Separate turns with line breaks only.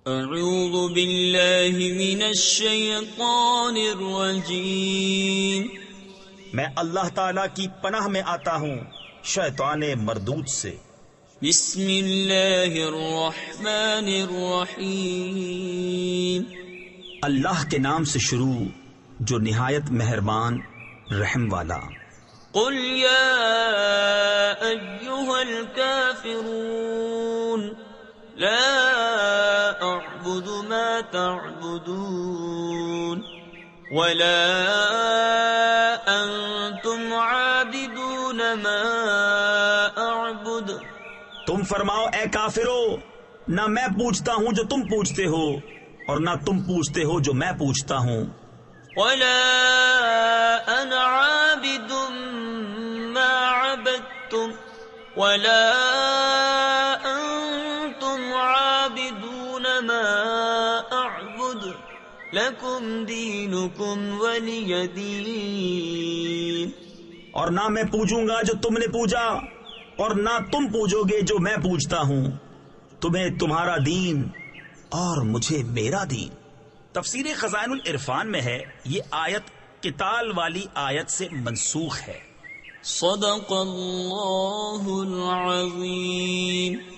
اعوذ باللہ من الشیطان الرجیم،
میں اللہ تعالی کی پناہ میں آتا ہوں شیطان مردود سے۔
بسم اللہ الرحمن الرحیم،
اللہ کے نام سے شروع جو نہایت مہربان رحم والا۔
قل یا ایہا الکافرون لا اعبد ما تعبدون ولا انتم عابدون ما اعبد۔
تم فرماؤ اے کافرو، نہ میں پوچھتا ہوں جو تم پوچھتے ہو اور نہ تم پوچھتے ہو جو میں پوچھتا ہوں۔
ولا انا عابد ما عبدتم ولا انتم عابدون ما اعبد لکم دینکم ولی دین۔
اور نہ میں پوجوں گا جو تم نے پوجا اور نہ تم پوجو گے جو میں پوجتا ہوں، تمہیں تمہارا دین اور مجھے میرا دین۔ تفسیر خزائن العرفان میں ہے یہ آیت قتال والی آیت سے منسوخ ہے۔
صدق اللہ العظیم۔